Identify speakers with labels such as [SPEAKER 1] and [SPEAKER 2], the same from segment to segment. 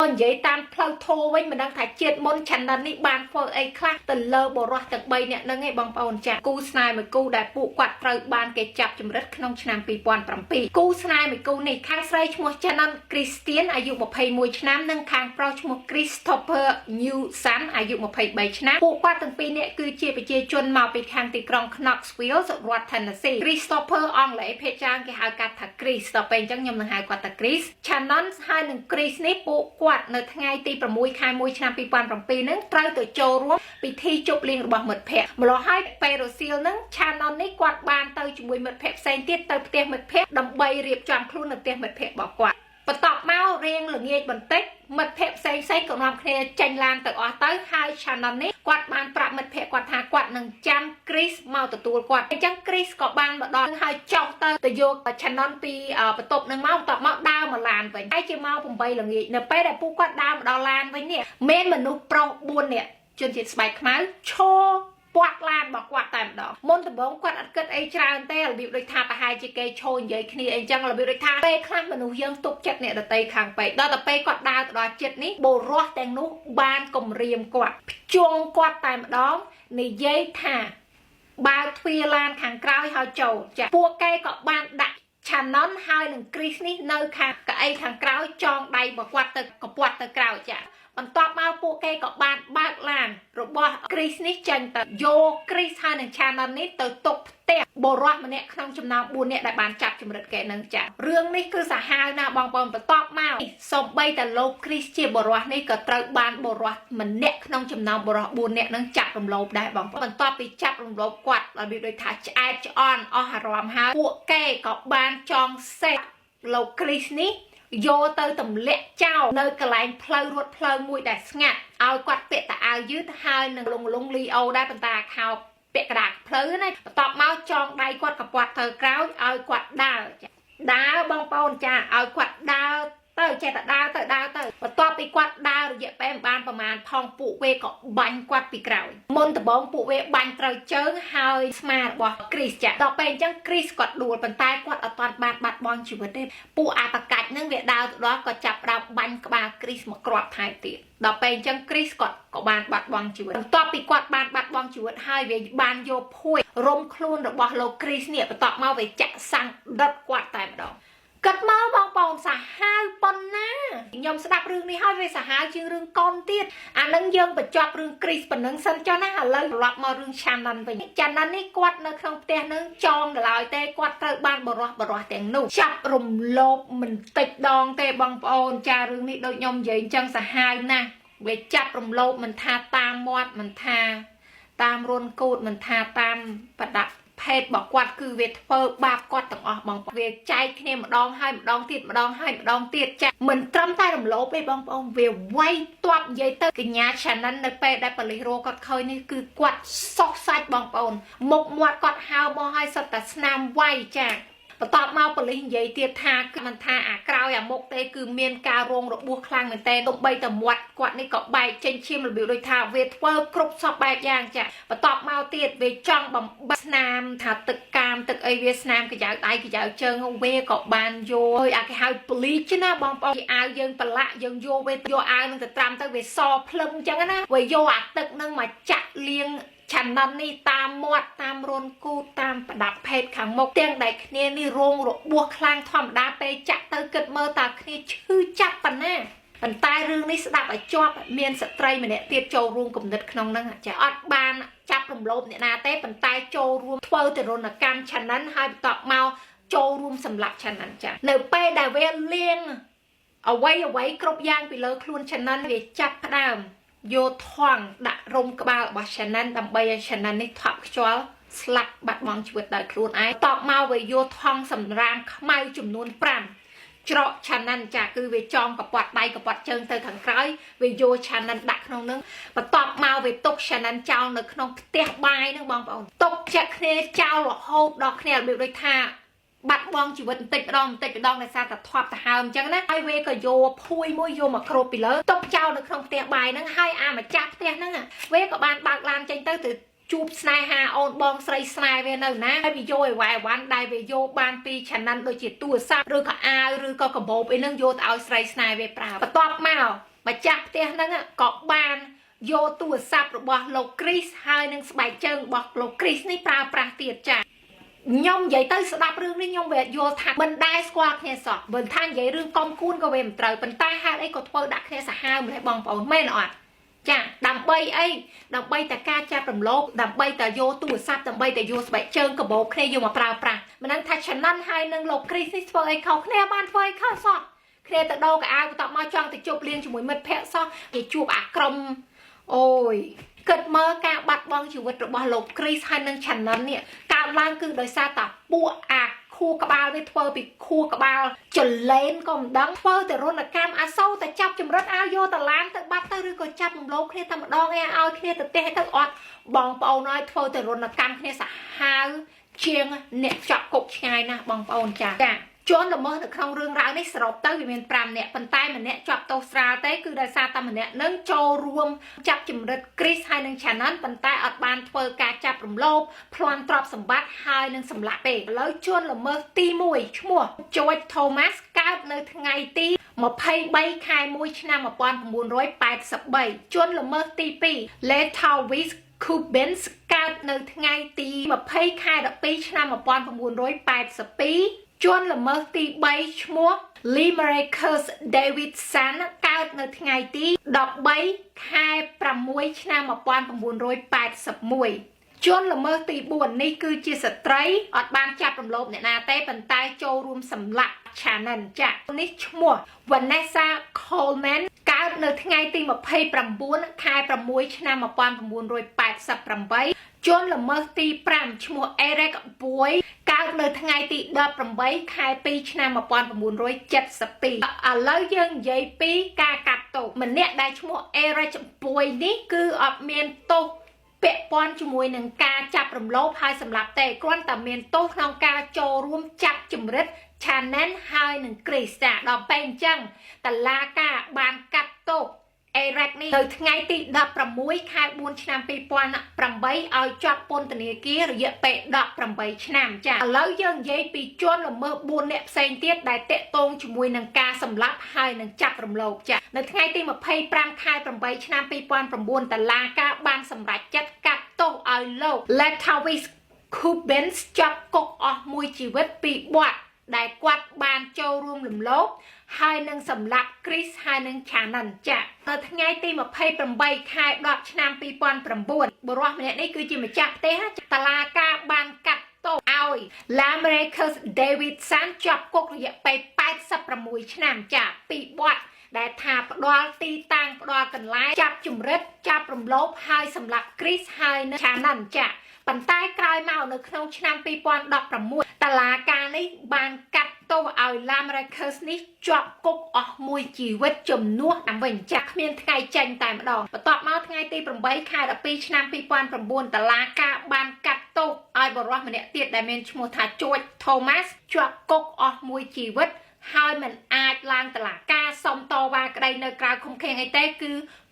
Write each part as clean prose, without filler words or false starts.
[SPEAKER 1] និយាយតាមផ្លូវធម៌វិញមិនដឹងថាជាតិមុនឆានែលនេះបានធ្វើអីខ្លះទៅលើបរិសុទ្ធទាំង3នាក់ហ្នឹងឯងបងប្អូនចាគូស្នេហ៍មួយគូដែលពួកគាត់ត្រូវបានគេចាប់ចម្រិតក្នុងឆ្នាំ2007គូស្នេហ៍មួយគូនេះខាងស្រីឈ្មោះ Shannon Christian អាយុ21ឆ្នាំនិងខាងប្រុសឈ្មោះ Christopher Newson អាយុ23ឆ្នាំពួកគាត់ទាំងពីរនាក់គឺជាប្រជាជនមកពីខាងទីក្រុង Knoxville រដ្ឋ Tennessee Christopher អង់គ្លេសភាគច្រើនគេហៅកាត់ថា Chris ដល់ពេលអញ្ចឹងខ្ញុំនឹងហៅគាត់ថា Chris Shannon ហើយនឹង Chris នេះពួកគាត់នៅថ្ងៃទី6ខែ1ឆ្នាំ2007ហ្នឹងត្រូវទៅចូលរួមពិធីជប់លៀងរបស់មិត្តភ័ក្តិម្ល៉េះហើយពេលរសៀលហ្នឹង Shannon នេះគាត់បានទៅជាមួយមិត្តភ័ក្តិផ្សេងទៀតទៅផ្ទះមិត្តភ័ក្តិដើម្បីរៀបចំខ្លួននៅផ្ទះមិត្តភ័ក្តិរបស់គាត់បន្ទាប់មករៀងល្ងាចបន្តិចមិត្តភ័ក្តិផ្សេងក៏នាំគ្នាចេញឡានទៅអស់ទៅហើយ Shannon នេះគាត់បានប្រាប់មិត្តភ័ក្តិគាត់ថាគាត់នឹងចាំ Chris មកទទួលគាត់អញ្ចឹង Chris ក៏បានមកដល់ហើយចុះទៅយក Shannon ពីបន្ទប់នឹងមកបន្ទាប់មកដើរមកឡានវិញហើយជាម៉ោង8ល្ងាចនៅពេលដែលពួកគាត់ដើរមកដល់ឡានវិញនេះមានមនុស្សប្រុស4នាក់ជនជាតិស្បែកខ្មៅឈរពាត់ឡានរបស់គាត់តែម្ដងមុនដំបូងគាត់អត់គិតអីច្រើនទេរបៀបដូចថាប្រហែលជាគេឈរនិយាយគ្នាអីចឹងរបៀបដូចថាពេលខ្លះមនុស្សយើងទុកចិត្តអ្នកដទៃខាងពេកដល់តែពេលគាត់ដើរទៅដល់ចិត្តនេះបុរសទាំងនោះបានគំរាមគាត់ភ្ជង់គាត់តែម្ដងនិយាយថាបើកទ្វារឡានខាងក្រោយហើយចូលចាពួកគេក៏បានដាក់ Shannon ហើយនឹង Chris នេះនៅខាងកៅអីខាងក្រោយចងដៃរបស់គាត់ទៅកពាត់ទៅក្រោយចាបន្ទាប់មកពួកគេក៏បានបើកឡានរបស់ Chris នេះចេញទៅយក Chris ហើយនឹង Shannon នេះទៅទុកផ្ទះបុរសម្នាក់ក្នុងចំណោម4នាក់ដែលបានចាប់ចម្រិតគេនឹងចារឿងនេះគឺសាហាវណាស់បងប្អូនបន្ទាប់មកសូម្បីតែលោក Chris ជាបុរសនេះក៏ត្រូវបានបុរសម្នាក់ក្នុងចំណោមបុរស4នាក់នឹងចាប់រំលោភដែរបងប្អូនបន្ទាប់ពីចាប់រំលោភគាត់របៀបដូចថាឆ្អែតឆ្អន់អស់អារម្មណ៍ហើយពួកគេក៏បានចងសេះលោក Chris នេះយកទៅទម្លាក់ចោលនៅកន្លែងផ្លូវរត់ផ្លូវមួយដែលស្ងាត់ឲ្យគាត់ពាក់តាអាវយឺតហើយនឹងលងលីអូដែរប៉ុន្តែខោពាក់កដាកផ្លូវណាបន្ទាប់មកចងដៃគាត់កពាត់ទៅក្រោយឲ្យគាត់ដើរបងប្អូនចាឲ្យគាត់ដើរទៅចេះតែដើរទៅបន្ទាប់ពីគាត់ដើររយៈពេលបានប្រហែលផងពួកវេក៏បាញ់គាត់ពីក្រោយមុនដំបូងពួកវេបាញ់ត្រូវជើងហើយស្មារបស់ Chris ចាដល់ពេលអញ្ចឹង Chris គាត់ដួលប៉ុន្តែគាត់អត់ទាន់បានបាត់បង់ជីវិតទេពួកអាបកាច់ហ្នឹងវាដើរទៅដល់ក៏ចាប់ផ្ដើមបាញ់ក្បាល Chris មកគ្រាប់ថែមទៀតដល់ពេលអញ្ចឹង Chris គាត់ក៏បានបាត់បង់ជីវិតបន្ទាប់ពីគាត់បានបាត់បង់ជីវិតហើយវាបានយកភួយរុំខ្លួនរបស់លោក Chris នេះបន្ទាប់មកវាចាក់សាំងដុតគាត់តែម្ដងគិតមកបងប្អូនសាហាវប៉ុណ្ណាខ្ញុំស្ដាប់រឿងនេះហើយវាសាហាវជាងរឿងកូនទៀតអានឹងយើងបញ្ចប់រឿង Chris ប៉ុណ្ណឹងសិនចុះណាឥឡូវត្រឡប់មករឿង Shannon វិញ Shannon នេះគាត់នៅក្នុងផ្ទះនឹងចងដល់ហើយទេគាត់ត្រូវបានបរោះទាំងនោះចាប់រំលោភមិនតិចដងទេបងប្អូនចារឿងនេះដូចខ្ញុំនិយាយអញ្ចឹងសាហាវណាស់វាចាប់រំលោភមិនថាតាមមាត់មិនថាតាមរុនគូតមិនថាតាមប្រដាប់ភេទរបស់គាត់គឺវាធ្វើបាបគាត់ទាំងអស់បងប្អូនវាចែកគ្នាម្ដងហើយម្ដងទៀតម្ដងហើយម្ដងទៀតចាមិនត្រឹមតែរំលោភទេបងប្អូនវាវាយទាត់និយាយទៅកញ្ញា Shannon នៅពេលដែលប៉ូលីសរកគាត់ឃើញនេះគឺគាត់សោះសាច់បងប្អូនមុខមាត់គាត់ហើមកហើយសុទ្ធតែស្នាមវាយចាបន្ទាប់មកប៉ូលីសនិយាយទៀតថាគឺមិនថាអាក្រោយអាមុខទេគឺមានការរងរបួសខ្លាំងមែនទែនទោះបីតែមាត់គាត់នេះក៏បែកចេញឈាមរបៀបដូចថាវាធ្វើគ្រប់សពបែបយ៉ាងចាបន្ទាប់មកទៀតវាចង់បំបិទស្នាមថាទឹកកាមទឹកអីវាស្នាមកញ្ចៅដៃកញ្ចៅជើងវាក៏បានយកឲ្យអាគេហៅប៉ូលីសណាបងប្អូនអាវយើងប្រឡាក់យើងយកវាយកអាវនឹងទៅត្រាំទៅវាសភ្លឹងអញ្ចឹងណាវាយកអាទឹកនឹងមកចាក់លាងShannon នេះតាមមាត់តាមរុនគូតាមប្រដាប់ភេទខាងមុខទាំងដែលគ្នានេះរងរបួសខ្លាំងធម្មតាពេលចាក់ទៅគិតមើលតើគ្នាឈឺចាប់ប៉ុណ្ណាប៉ុន្តែរឿងនេះស្ដាប់ឲ្យជាប់មានស្ត្រីម្នាក់ទៀតចូលរួមគំនិតក្នុងហ្នឹងចាអត់បានចាប់រំលោភអ្នកណាទេប៉ុន្តែចូលរួមធ្វើទរណកម្ម Shannon ហើយបន្ទាប់មកចូលរួមសម្លាប់ Shannon ចានៅពេលដែលវាលៀងអ្វីគ្រប់យ៉ាងពីលើខ្លួន Shannon វាចាប់ផ្ដើមយកថងដាក់រុំក្បាលរបស់ Shannon ដើម្បីឲ្យ Shannon នេះថប់ខ្យល់ស្លាប់បាត់បង់ជីវិតដោយខ្លួនឯងតបមកវាយកថងសម្រាមខ្មៅចំនួន5ច្រក Shannon ចាគឺវាចងកពាត់ដៃកពាត់ជើងទៅខាងក្រោយវាយក Shannon ដាក់ក្នុងនឹងបន្ទាប់មកវាទុក Shannon ចោលនៅក្នុងផ្ទះបាយនឹងបងប្អូនទុកចាក់គ្នាចោលរហូតដល់គ្នារបៀបដូចថាបាត់បង់ជីវិតបន្តិចម្ដងដោយសារតែធាប់ទៅហើមអញ្ចឹងណាហើយវាក៏យកភួយមួយយកមកគ្របពីលើទុកចោលនៅក្នុងផ្ទះបាយហ្នឹងហើយអាម្ចាស់ផ្ទះហ្នឹងវាក៏បានបើកឡានចេញទៅជួ ជួបស្នេហាអូនបងស្រីស្នេហ៍វានៅណាហើយវាយកឲ្យវាយវ៉ាន់ដែលវាយកបានពីឆានណាន់ដូចជាទូរស័ព្ទឬក៏អាវឬក៏កាបូបអីហ្នឹងយកទៅឲ្យស្រីស្នេហ៍វាប្រើបន្ទាប់មកម្ចាស់ផ្ទះហ្នឹងក៏បានយកទូរស័ព្ទរបស់លោកគ្រីសហើយនឹងស្បែកជើងរបស់លោកគ្រីសនេះប្រើប្រាស់ទៀតចាខ្ញុំនិយាយទៅស្ដាប់រឿងនេះខ្ញុំវាយល់ថាមិនដែរស្គាល់គ្នាសោះបើថានិយាយរឿងកំគួនក៏វាមិនត្រូវប៉ុន្តែហេតុអីក៏ធ្វើដាក់គ្នាសាហាវម្លេះបងប្អូនមែនអត់ចាដើម្បីអីដើម្បីតែការចាប់រំលោភដើម្បីតែយកទូរស័ព្ទដើម្បីតែយកស្បែកជើងកាបូបគ្នាយកមកប្រើប្រាស់មិនដឹងថាឆានណាន់ហើយនឹងលោកគ្រីសនេះធ្វើអីខុសគ្នាបានធ្វើអីខុសសោះគ្នាទៅដោកអាវបន្ទាប់មកចង់ទៅជប់លៀងជាមួយមិត្តភ័ក្តិសោះគេជួបអាក្រុមអូយគិតមើលការបាត់បង់ជីវិតរបស់លោកគ្រីសហើយនឹងឆានណាន់នេះកើតឡើងគឺដោយសារតែពួកអាខួរក្បាលវាធ្វើពីខួរក្បាលចលែនក៏មិនដឹងធ្វើតែរនកម្មអាសូរតែចាប់ចម្រិតអាវយកតឡានទៅបាត់ទៅឬក៏ចាប់រំលោភគ្នាតែម្ដងឯងឲ្យគ្នាទៅទេទៅអត់បងប្អូនឲ្យធ្វើតែរនកម្មគ្នាសាហាវជាងអ្នកចាប់គុកឆ្ងាយណាស់បងប្អូនចាជនល្មើសនៅក្នុងរឿងរ៉ាវនេះសរុបទៅវាមាន5នាក់ប៉ុន្តែម្នាក់ជាប់ទោសស្រាលទេគឺដោយសារតែម្នាក់នឹងចូលរួមចាប់ចម្រិតគ្រីសហើយនឹងឆានណាន់ប៉ុន្តែអត់បានធ្វើការចាប់រំលោភប្លន់ទ្រព្យសម្បត្តិហើយនឹងសម្លាប់ទេឥឡូវជនល្មើសទី1ឈ្មោះ George Thomas កើតនៅថ្ងៃទី23ខែ1ឆ្នាំ1983ជនល្មើសទី2 Letavis Cubbins កើតនៅថ្ងៃទី20ខែ12ឆ្នាំ1982ជនល្មើសទី3ឈ្មោះ Limericus Davidson កើតនៅថ្ងៃទី13ខែ6ឆ្នាំ1981ជនល្មើសទី4នេះគឺជាស្ត្រីអត់បានចាប់រំលោភអ្នកណាទេប៉ុន្តែចូលរួមសម្លាប់ឆានណាន់ចានេះឈ្មោះ Vanessa Coleman កើតនៅថ្ងៃទី29ខែ6ឆ្នាំ1988ជនល្មើសទី5ឈ្មោះ Eric Boy កើតនៅថ្ងៃទី18ខែ2ឆ្នាំ1972ឥឡូវយើងនិយាយពីការកាត់ទោសម្នាក់ដែលឈ្មោះ Eric Boy នេះគឺអត់មានទោសពាក់ព័ន្ធជាមួយនឹងការចាប់រំលោភហើយសម្លាប់ទេគ្រាន់តែមានទោសក្នុងការចូលរួមចាប់ចម្រិតឆានណាន់ហើយនឹងគ្រីស្តាដល់ពេលអញ្ចឹងតឡាការបានកាត់ទោសអេរ៉ាក់នេះនៅថ្ងៃទី16ខែ4ឆ្នាំ2008ឲ្យជាប់ពន្ធនាគាររយៈពេល18ឆ្នាំចាឥឡូវយើងនិយាយពីជនល្មើស4នាក់ផ្សេងទៀតដែលតាក់ទងជាមួយនឹងការសម្លាប់ហើយនឹងចាប់រំលោភចានៅថ្ងៃទី25ខែ8ឆ្នាំ2009តឡាការបានសម្រេចចិត្តកាត់ទោសឲ្យលោក Letavis Cubbins ចាប់គុកអស់មួយជីវិតពីបទដែលគាត់បានចូលរួមរំលោភហើយនឹងសម្លាប់គ្រីសហើយនឹងឆានណាន់ចានៅថ្ងៃទី28ខែ10ឆ្នាំ2009បុរសម្នាក់នេះគឺជាម្ចាស់ផ្ទះតឡាការបានកាត់ទោសឲ្យ Lamarcus Davidson ជាប់គុករយៈពេល86ឆ្នាំចាពីបទដែលថាផ្ដាល់ទីតាំងផ្ដាល់កន្លែងចាប់ចម្រិតចាប់រំលោភហើយសម្លាប់គ្រីសហើយនឹងឆានណាន់ចាប៉ុន្តែក្រោយមកនៅក្នុងឆ្នាំ2016តឡាការនេះបានកាត់ទោសឲ្យ Lamarcus នេះជាប់គុកអស់មួយជីវិតជំនួសតាមវិញចាក់គ្មានថ្ងៃចេញតែម្ដងបន្ទាប់មកថ្ងៃទី8ខែ12ឆ្នាំ2009តឡាការបានកាត់ទោសឲ្យបរិសុទ្ធម្នាក់ទៀតដែលមានឈ្មោះថា George Thomas ជាប់គុកអស់មួយជីវិតហើយមិនអាចឡើងតឡាការសុំតវ៉ាក្តីនៅក្រៅឃុំឃាំងអីទេគឺ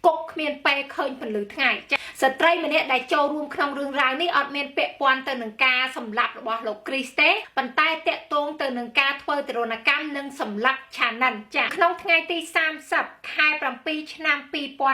[SPEAKER 1] គុកគ្មានពេលឃើញពន្លឺថ្ងៃចាស្ត្រីម្នាក់ដែលចូលរួមក្នុងរឿងរ៉ាវនេះអត់មានពាក់ព័ន្ធទៅនឹងការសម្លាប់របស់លោកគ្រីស្ទេប៉ុន្តែតាក់ទងទៅនឹងការធ្វើទរណកម្មនិងសម្លាប់ឆានណាន់ចាក្នុងថ្ងៃទី30ខែ7ឆ្នាំ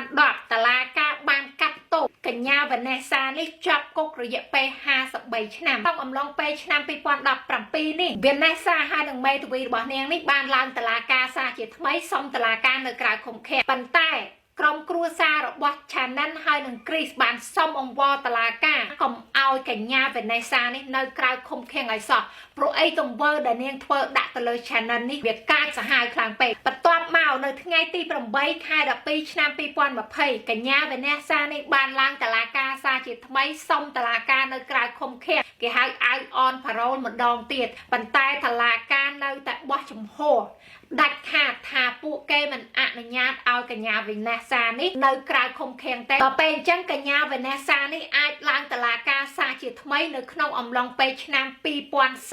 [SPEAKER 1] 2010តឡាការបានកាត់ទោសកញ្ញាវ៉ាណេសានេះជាប់គុករយៈពេល53ឆ្នាំក្នុងអំឡុងពេលឆ្នាំ2017នេះវ៉ាណេសាហើយនឹងមេធាវីរបស់នាងនេះបានឡើងតឡាការសារជាថ្មីសុំតឡាការនៅក្រៅឃុំឃាំងប៉ុន្តែក្រុមគ្រួសាររបស់ឆានណាន់ហើយនឹងគ្រីសបានសុំអង្វរតឡាការកុំឲ្យកញ្ញាវ៉ាណេសានេះនៅក្រៅឃុំឃាំងឲ្យសោះព្រោះអីទង្វើដែលនាងធ្វើដាក់ទៅលើឆានណាន់នេះវាកាចសាហាវខ្លាំងពេកបន្ទាប់មកនៅថ្ងៃទី8ខែ12ឆ្នាំ2020កញ្ញាវ៉ាណេសានេះបានឡើងតឡាការសារជាថ្មីសុំតឡាការនៅក្រៅឃុំឃាំងគេហៅអាវអនផារ៉ូលម្ដងទៀតប៉ុន្តែតឡាការនៅតែបោះជំហរដាច់ខាតថាពួកគេមិនអនុញ្ញាតឲ្យកញ្ញាវ៉ាណេសានេះនៅក្រៅឃុំឃាំងទេដល់ពេលអញ្ចឹងកញ្ញាវ៉ាណេសានេះអាចឡើងតឡាការសារជាថ្មីនៅក្នុងអំឡុងពេលឆ្នាំ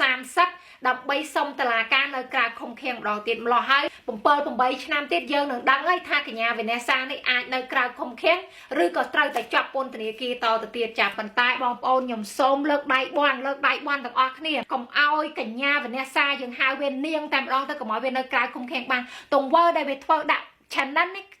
[SPEAKER 1] 2030 ដើម្បីសុំតឡាការនៅក្រៅឃុំឃាំងម្ដងទៀតម្លោះហើយ7 ឆ្នាំទៀតយើងនឹងដឹងហើយថាកញ្ញាវេនេសានេះអាចនៅក្រៅឃុំឃាំងឬក៏ត្រូវតែជាប់ពន្ធនាគារតទៅទៀតចាប៉ុន្តែបងប្អូនខ្ញុំសូមលើកដៃបន់ទាំងអស់គ្នាកុំឲ្យកញ្ញាវេនេសាយើងហៅវានាងតែម្ដងទៅកុំឲ្យវានៅក្រៅឃុំឃាំងបានទង្វើដែលវាធ្វើដាក់ channel នេះ